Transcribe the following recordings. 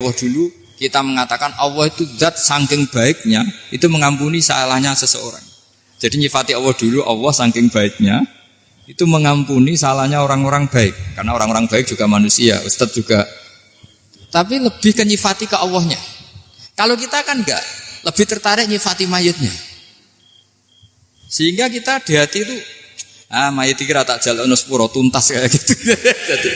Allah dulu, kita mengatakan Allah itu zat saking baiknya itu mengampuni salahnya seseorang. Jadi nyifati Allah dulu, Allah saking baiknya itu mengampuni salahnya orang-orang baik. Karena orang-orang baik juga manusia, Ustadz juga. Tapi lebih ke nyifati ke Allahnya. Kalau kita kan enggak, lebih tertarik nyifati mayitnya. Sehingga kita di hati itu mayit kira tak jalono sepuro tuntas kayak gitu. Jadi,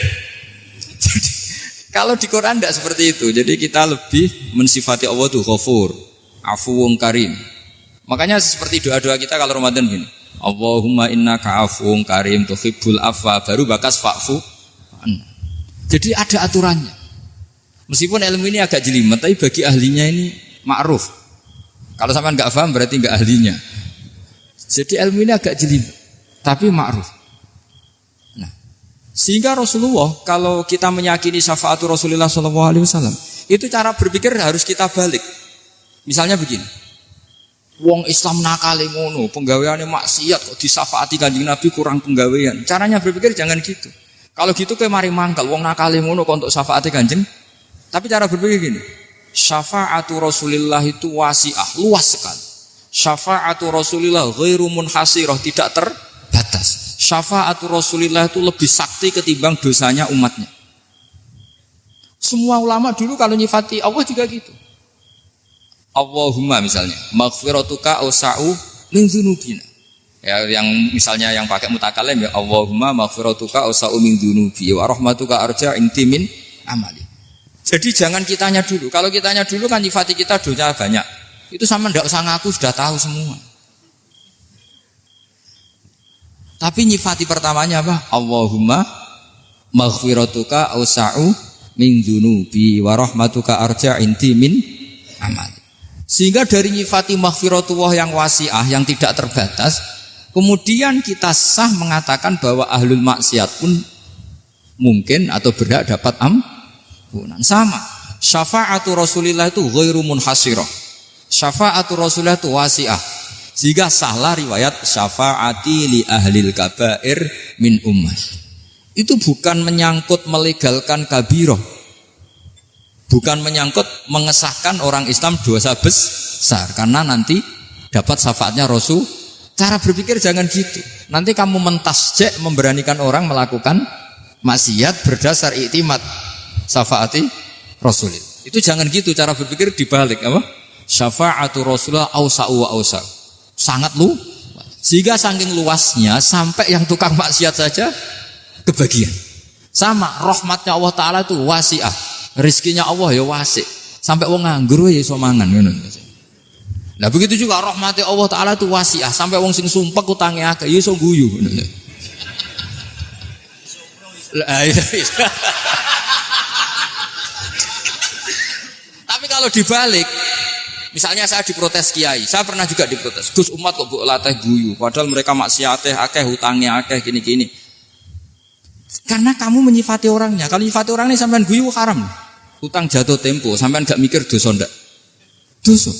kalau di Quran tidak seperti itu. Jadi kita lebih mensifati Allah itu Ghafur, Afuwun Karim. Makanya seperti doa-doa kita kalau Ramadan gini. Allahumma innaka afuwun karim tuhibbul afwa, baru bakas fa'fu. Jadi ada aturannya. Meskipun ilmu ini agak jelimet, tapi bagi ahlinya ini ma'ruf. Kalau sampean enggak paham berarti enggak ahlinya. Jadi ilmu ini agak jelimet, tapi ma'ruf. Nah, sehingga Rasulullah kalau kita meyakini syafaatul Rasulullah SAW, itu cara berpikir harus kita balik. Misalnya begini, wong Islam nakale ngono, penggaweane maksiat kok disyafaati Kanjeng Nabi kurang penggawean. Caranya berpikir jangan gitu. Kalau gitu kowe mari mangkel, wong nakale ngono kok untuk syafaati Kanjeng. Tapi cara berpikir gini, syafaatul Rasulullah itu wasi'ah, luas sekali. Syafa'atu Rasulillah ghairu munhasirah, tidak terbatas. Syafa'atu Rasulillah itu lebih sakti ketimbang dosanya umatnya. Semua ulama dulu kalau nyifati Allah juga gitu. Allahumma misalnya, maghfiratuka ausa'u min dzunubina. Ya, yang misalnya yang pakai mutakalim ya, Allahumma maghfiratuka ausa'u min dzunubi wa rahmatuka arja intimin amali. Jadi jangan kitanya dulu. Kalau kitanya dulu kan nyifati kita dosa banyak. Itu sama ndak usah ngaku, sudah tahu semua. Tapi nyifati pertamanya apa? Allahumma maghfiratuka ausa'u min dzunubi wa rahmatuka arja intimin amal. Sehingga dari nyifati maghfiratullah yang wasi'ah, yang tidak terbatas, kemudian kita sah mengatakan bahwa ahlul maksiat pun mungkin atau berhak dapat ampunan. Sama. Syafa'atu Rasulillah itu ghairu munhasirah. Syafa'atul Rasulullah itu wasi'ah. Sehingga sahlah riwayat syafa'ati li ahlil kabair min ummah. Itu bukan menyangkut melegalkan kabirah. Bukan menyangkut mengesahkan orang Islam dosa besar. Karena nanti dapat syafaatnya Rasul. Cara berpikir jangan gitu. Nanti kamu mentasjek memberanikan orang melakukan maksiat berdasar iktimat syafa'ati Rasulullah. Itu jangan gitu, cara berpikir dibalik apa? Syafa'atu Rasulullah ausa'u wa ausa'u. Sangat luas. Sehingga saking luasnya sampai yang tukang maksiat saja kebagian. Sama rahmatnya Allah Ta'ala itu wasi'ah. Rizkinya Allah ya wasi'. Sampai wong nganggur ya iso mangan ngono. Nah begitu juga rahmatnya Allah Ta'ala itu wasi'ah. Sampai wong sing sumpek utange akeh ya iso guyu. Tapi kalau dibalik, misalnya saya diprotes kiai, saya pernah juga diprotes. Gus umat kok mbok latih guyu, padahal mereka maksiate akeh, hutange akeh, gini-gini. Karena kamu menyifati orangnya. Kalau menyifati orangnya sampean guyu haram. Hutang jatuh tempo, sampean gak mikir dosa ndak? Dosa.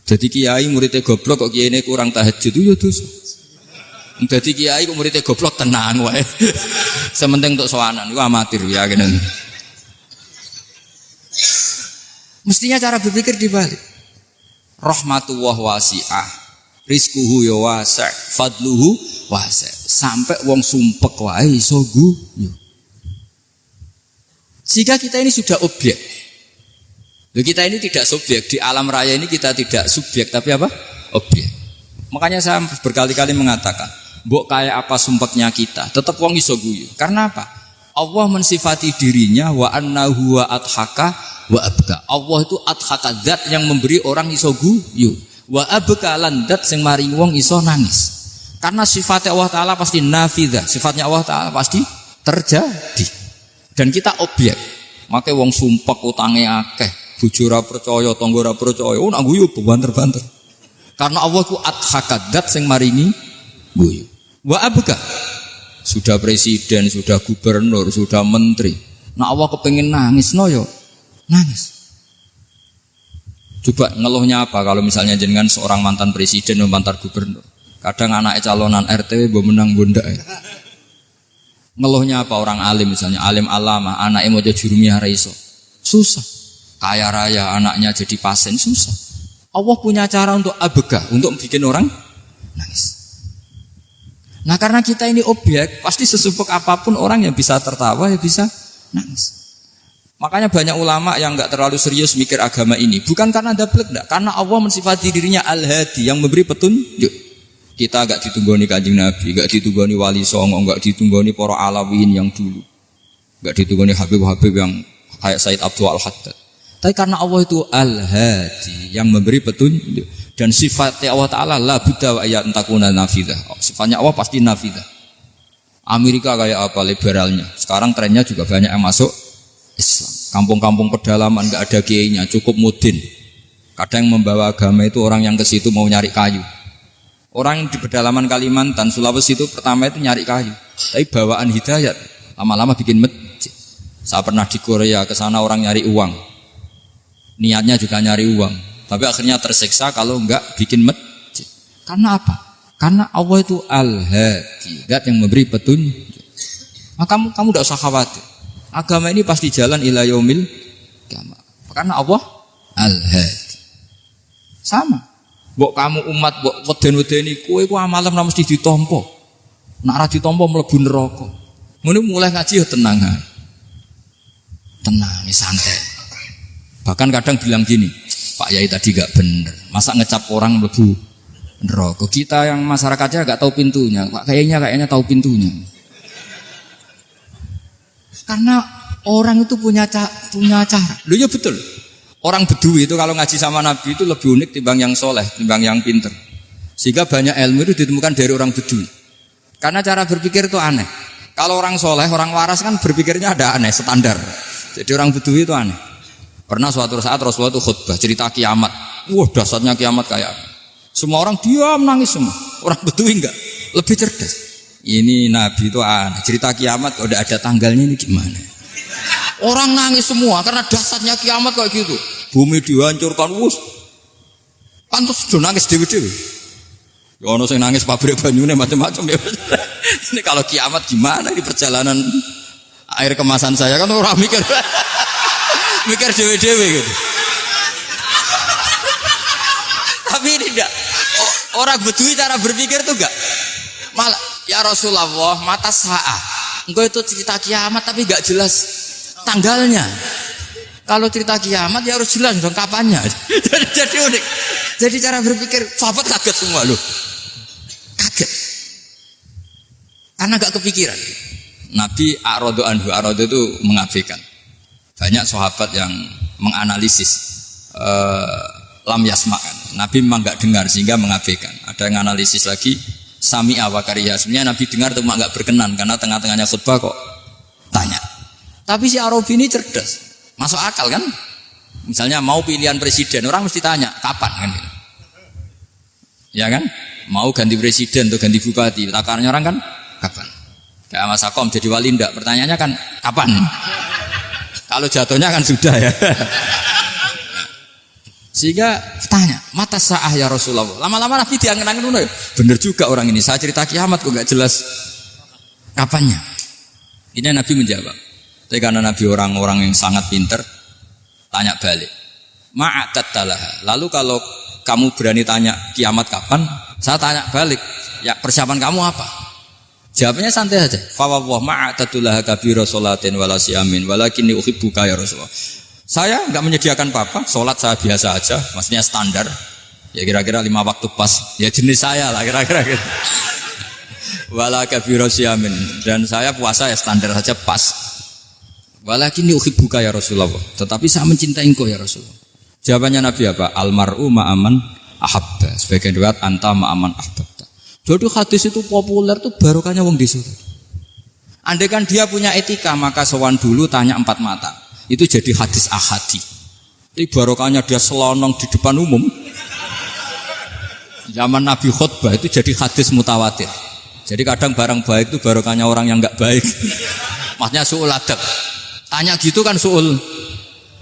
Jadi kiai muridnya goblok kok kiai kurang tahajud itu ya dosa. Jadi kiai kok muridnya goblok tenang wae. Sementing untuk sowanan iku amatir ya kene. Mestinya cara berpikir dibalik. Rahmatullah wasi'ah, rizkuhu ya wasi', fadluhu wasi'. Sampai wong sumpek wae iso guyu. Jika kita ini sudah objek. Loh, kita ini tidak subjek, di alam raya ini kita tidak subjek tapi apa? Objek. Makanya saya berkali-kali mengatakan, mbok kayak apa sumpeknya kita, tetap wong iso guyu. Karena apa? Allah mensifati dirinya wa annahu wa adhaka wa abka. Allah itu adhaka, zat yang memberi orang iso guyu. Wa abka lan zat sing maring wong iso nangis. Karena sifatnya Allah Ta'ala pasti nafidah, sifatnya Allah Ta'ala pasti terjadi. Dan kita objek. Makanya wong sumpek utange akeh, bojo ora percaya, tangga ora percaya, nak guyu banter-banter. Karena Allah itu adhaka, zat sing maringi guyu. Wa abka, sudah presiden, sudah gubernur, sudah menteri. Nah Allah kepengen nangis, no yo nangis. Coba ngeluhnya apa kalau misalnya jenengan seorang mantan presiden atau mantan gubernur. Kadang anak calonan RT mbok menang bondak. Ngeluhnya apa orang alim misalnya, alim alama, anaknya mau jadi jurumiyah ra iso. Susah. kaya raya, anaknya jadi pasien, susah. Allah punya cara untuk abegah, untuk bikin orang nangis. Nah karena kita ini objek, pasti sesubuk apapun orang yang bisa tertawa, ya bisa nangis. Makanya banyak ulama yang enggak terlalu serius mikir agama ini. Bukan karena dablek, enggak. Karena Allah mensifati dirinya Al-Hadi, yang memberi petunjuk. Kita enggak ditunggoni Kanjeng Nabi, enggak ditunggoni Wali Songo, enggak ditunggoni para Alawin yang dulu, enggak ditunggoni Habib-Habib yang kayak Said Abdul Al-Haddad. Tapi karena Allah itu Al-Hadi, yang memberi petunjuk. Dan sifatnya Allah Ta'ala la budda wa ayat takuna nafidah. Sifatnya Allah pasti nafidah. Amerika kayak apa liberalnya. Sekarang trennya juga banyak yang masuk Islam. Kampung-kampung pedalaman enggak ada kiainya, cukup mudin. Kadang membawa agama itu orang yang ke situ mau nyari kayu. Orang di pedalaman Kalimantan, Sulawesi itu pertama itu nyari kayu. Tapi bawaan hidayat, lama-lama bikin masjid. Saya pernah di Korea, ke sana orang nyari uang. Niatnya juga nyari uang. Tapi akhirnya tersiksa kalau enggak bikin masjid. Karena apa? Karena Allah itu Al-Hadi, zat yang memberi petunjuk. Maka kamu tidak usah khawatir. Agama ini pasti jalan ila yaumil qiyamah. Karena Allah Al-Hadi. Sama. Mbok kamu umat mbok weden-wedeni kowe ku amalan ora mesti ditampa. Nek ora ditampa mlebu neraka. Ngono mulai ngaji ya tenang ae. Tenang, santai. Bahkan kadang bilang gini, Pak Yai tadi gak bener, masa ngecap orang mlebu neraka. Kita yang masyarakatnya gak tahu pintunya, Pak kayaknya tahu pintunya. Karena orang itu punya cara. Loh ya betul. Orang Bedui itu kalau ngaji sama Nabi itu lebih unik timbang yang soleh, timbang yang pinter. Sehingga banyak ilmu itu ditemukan dari orang Bedui. Karena cara berpikir itu aneh. Kalau orang soleh, orang waras kan berpikirnya ada aneh, standar. Jadi orang Bedui itu aneh. Pernah suatu saat Rasulullah itu khutbah cerita kiamat. Wah dasarnya kiamat kayak apa? Semua orang diam nangis semua. Orang Bedui enggak, lebih cerdas. Ini Nabi itu aneh. Cerita kiamat kalau udah ada tanggalnya ini gimana? Orang nangis semua karena dasarnya kiamat kayak gitu. Bumi dihancurkan, wus. Pantas sudah nangis dewi-dewi. Ya ono sing nangis pabrik banyune macam-macam ya. Ini kalau kiamat gimana di perjalanan air kemasan saya kan orang mikir. Mikir dewe-dewe gitu. Tapi ini enggak. Orang Bedui cara berpikir tuh enggak. Malah ya Rasulullah mata sa'ah. Engkau itu cerita kiamat tapi enggak jelas tanggalnya. Kalau cerita kiamat ya harus jelas dong kapannya. Jadi unik. Jadi cara berpikir sahabat kaget semua loh. Kaget. Karena enggak kepikiran. Nabi a'radu anhu, a'radu itu mengabaikan. Banyak sahabat yang menganalisis lam yasma'an. Nabi memang enggak dengar sehingga mengabaikan. Ada yang analisis lagi sami'a wa kariha. Sebenarnya Nabi dengar cuma enggak berkenan karena tengah-tengahnya khutbah kok tanya. Tapi si Arabi ini cerdas. Masuk akal kan? Misalnya mau pilihan presiden, orang mesti tanya kapan kan? Ya kan? Mau ganti presiden atau ganti bupati, takarannya orang kan kapan? Kayak Mas Akom jadi wali ndak? Pertanyaannya kan kapan? Kalau jatuhnya kan sudah ya. Sehingga tanya, mata sa'ah ya Rasulullah. Lama-lama Nabi diangen-angen ngono. Bener juga orang ini. Saya cerita kiamat kok enggak jelas kapannya. Ini Nabi menjawab. Tapi karena Nabi orang-orang yang sangat pinter, tanya balik. Ma'atattalah. Lalu kalau kamu berani tanya kiamat kapan, saya tanya balik. Ya persiapan kamu apa? Jawabnya santai aja. Fa wallah ma'atattalah kabira sholatin wala siyamin walakinni uhibbuka ya Rasulullah. Saya enggak menyediakan apa-apa, sholat saya biasa aja, maksudnya standar. Ya kira-kira 5 waktu pas. Ya jenis saya lah kira-kira gitu. Wala kabira siyamin, dan saya puasa ya standar saja pas. Walakinni uhibbuka ya Rasulullah. Tetapi saya mencintai engkau ya Rasulullah. Jawabannya Nabi apa? Almar'u ma'aman ahabba. Sebagian riwayat anta ma'aman ahbabta. Jadi hadis itu populer tuh barokahnya wong disuruh. Andai kan dia punya etika maka sowan dulu tanya 4 mata. Itu jadi hadis ahadi. Ini barokahnya dia selonong di depan umum. Zaman Nabi khutbah itu jadi hadis mutawatir. Jadi kadang barang baik itu barokahnya orang yang enggak baik. Maksudnya su'ul adab. Tanya gitu kan su'ul.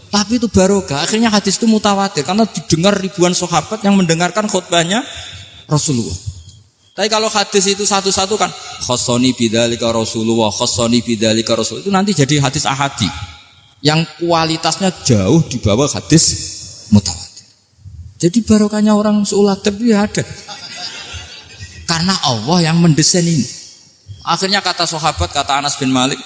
Tapi itu barokah. Akhirnya hadis itu mutawatir karena didengar ribuan sahabat yang mendengarkan khutbahnya Rasulullah. Tapi kalau hadis itu satu-satu kan khassani bidzalika Rasulullah, khassani bidzalika Rasul, itu nanti jadi hadis ahadi. yang kualitasnya jauh di bawah hadis mutawatir. Jadi barokahnya orang Su'ul Adab itu ada. Karena Allah yang mendesain ini. Akhirnya kata sahabat, kata Anas bin Malik,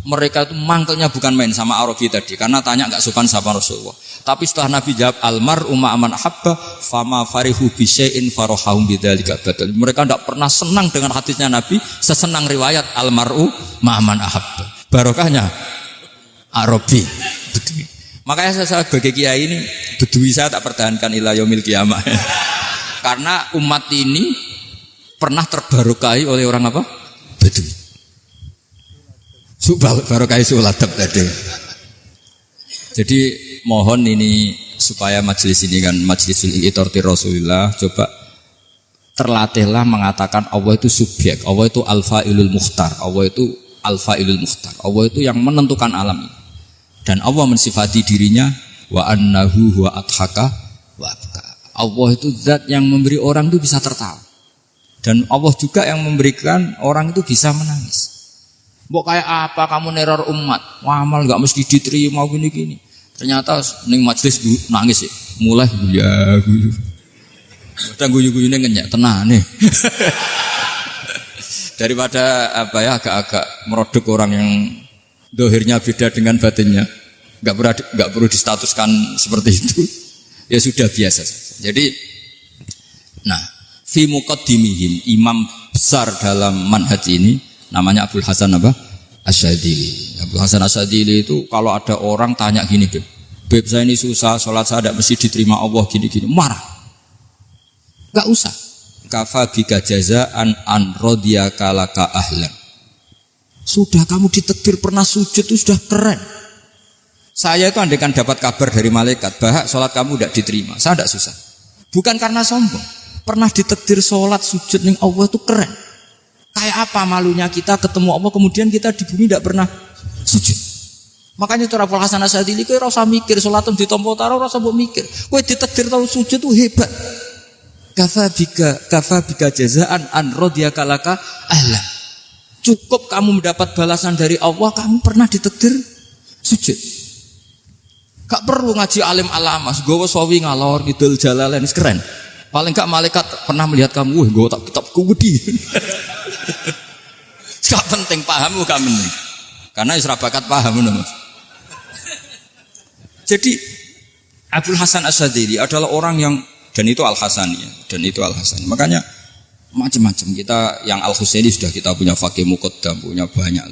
mereka itu mangkelnya bukan main sama Arabi tadi, karena tanya nggak sopan sama Rasulullah. Tapi setelah Nabi jawab almar'u ma'aman ahabba fama farihu bi syai'in farahum bidzalika badal. Mereka tidak pernah senang dengan hadisnya Nabi sesenang riwayat almar'u ma'aman ahabba. Barokahnya Arabi. Bedui. Makanya saya sebagai kiai ini bedui saya tak pertahankan ila yaumil qiyamah. Karena umat ini pernah terbarokai oleh orang apa? Bedui. Barokai Su'ul Adab tadi. Jadi mohon ini supaya majelis ini kan majelis itorti Rasulullah, coba terlatihlah mengatakan Allah itu subjek, Allah itu al-fa'ilul mukhtar, Allah itu al-fa'ilul mukhtar, Allah itu yang menentukan alam ini. Dan Allah mensifati dirinya wa annahu huwa adhaka wa abka. Allah itu zat yang memberi orang itu bisa tertawa. Dan Allah juga yang memberikan orang itu bisa menangis. Mbok kayak apa kamu neror umat? Wah, amal enggak mesti diterima gini-gini. Ternyata ning majelis nangis ya. Mulai guyu. Udah guyu-guyune ngenyek tenane. Daripada apa ya agak-agak merodok orang yang dohirnya beda dengan batinnya. Enggak perlu distatuskan seperti itu. Ya sudah biasa saja. Jadi nah, fi muqaddimihim imam besar dalam manhaj ini namanya Abdul Hasan apa? Asyadzili. Abdul Hasan Asyadzili itu kalau ada orang tanya gini, Beb saya ini susah, sholat saya tidak mesti diterima Allah gini-gini, marah. Enggak usah. Kafa bika jazaan an radiyaka laka ahlan. Sudah kamu ditakdir pernah sujud itu sudah keren. Saya itu andaikan dapat kabar dari malaikat, bahak sholat kamu tidak diterima, saya tidak susah. Bukan karena sombong. Pernah ditakdir sholat sujud ning Allah itu keren. Kayak apa malunya kita ketemu Allah kemudian kita di bumi tidak pernah sujud. Makanya itu Abdul Hasan Asyadzili kowe ora usah mikir salatem ditampa taro ora usah mbok mikir. Kowe ditakdir tau sujud itu hebat. Kafa bika jazaan an radiyaka laka ahlan. Cukup kamu mendapat balasan dari Allah, kamu pernah ditakdir sujud. Gak perlu ngaji alim alamas, gowo sawi ngalor ngidul jalalain keren. Paling gak malaikat pernah melihat kamu, gowo tak kitab kuwedi. Gak penting paham gak penting. Karena isra bakat paham Mas. Jadi Abdul Hasan Asyadzili adalah orang yang dan itu Al-Hasani ya, dan itu Al-Hasani. Makanya macam-macam kita yang Al-Husaini sudah kita punya Faqih Muqaddam, punya banyak.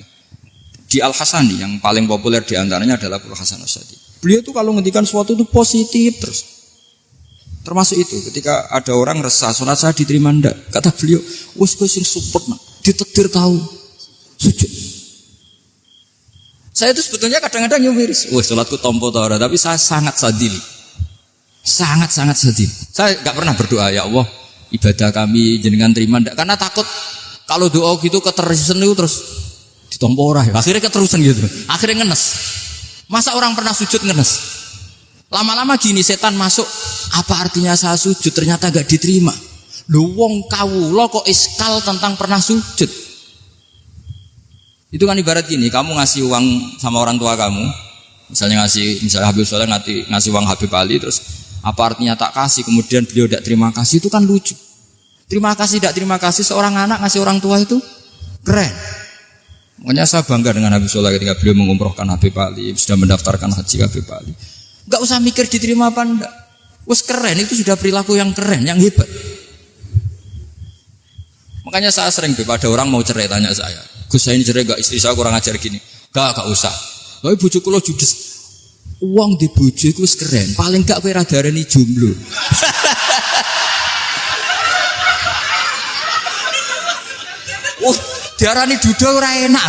Di Al-Hasani yang paling populer di antaranya adalah Abdul Hasan Asyadzili. Beliau itu kalau ngendikan sesuatu itu positif terus. Termasuk itu ketika ada orang resah salat saya diterima ndak, kata beliau, wis kowe sing support nak, ditakdir tahu sujud. Saya itu sebetulnya kadang-kadang nyumiris, wah sholatku tompo ta ora, tapi saya sangat sadili. Sangat-sangat sadili. Saya enggak pernah berdoa, ya Allah, ibadah kami jenengan terima ndak, karena takut kalau doa gitu keterusan itu terus ditompo ora ya. Akhirnya keterusan gitu. Akhirnya ngenes. Masa orang pernah sujud ngenes? Lama-lama gini setan masuk, apa artinya saya sujud ternyata enggak diterima. Lho wong kawula kok iskal tentang pernah sujud. Itu kan ibarat gini, kamu ngasih uang sama orang tua kamu, misalnya Habib Soleh ngasih uang Habib Ali, terus apa artinya tak kasih, kemudian beliau tidak terima kasih, itu kan lucu. Terima kasih, tidak terima kasih, seorang anak ngasih orang tua itu keren. Makanya saya bangga dengan Habib Soleh ketika beliau mengumrohkan Habib Ali, sudah mendaftarkan haji Habib Ali. Gak usah mikir diterima apa enggak, wes keren, itu sudah perilaku yang keren, yang hebat. Makanya saya sering ada orang mau cerai tanya saya, Gus saya ini cerai gak, istri saya kurang ajar gini. Gak usah. Tapi bojoku lo judes. Uang di bojoku keren. Paling gak kowe ra darani jomblo. Oh, diarani duda ora enak.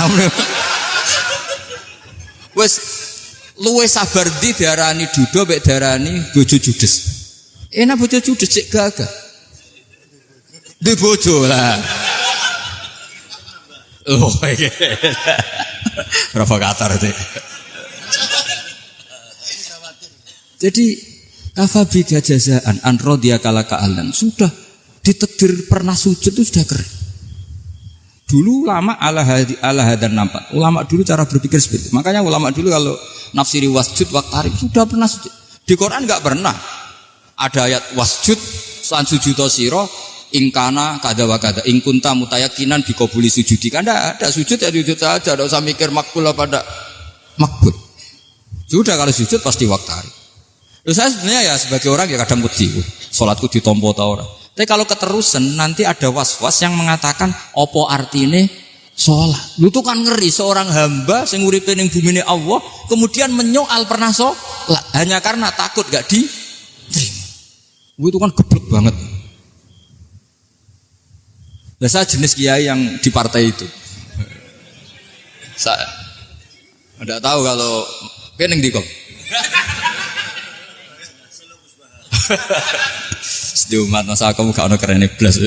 Wes luwe sabar di diarani duda mek diarani bojo judes. Enak bojo judes cek gagah. Di bojo lah. Oh, provokator itu. Jadi kafabi jazaan an radiyaka laka ahlan, sudah ditakdir pernah sujud itu sudah keren. Dulu ulama ala hadan nampak. Ulama dulu cara berpikir seperti itu. Makanya ulama dulu kalau nafsiri wasjud waqtarib sudah pernah sujud. Di Quran enggak pernah ada ayat wasjud san sujudo siro ingkana kada wa kada ingkunta mutayakinan bikobuli sujudi. Kan ada sujud ya sujud saja, enggak usah mikir makbul apa enggak makbul. Sudah kalau sujud pasti waqtarib. Terus saya sebenarnya ya sebagai orang ya kadang wedi, salatku ditompo ta ora. Tapi kalau keterusan nanti ada was-was yang mengatakan opo artine sholat. Lu tuh kan ngeri seorang hamba sing uripe ning bumine Allah kemudian menyoal pernah sholat hanya karena takut gak diterima. Itu kan geblek banget. Nah, saya jenis kiai yang di partai itu. Saya enggak tahu kalau kening ndi kok. Di umat masa kamu gak ada keren blas.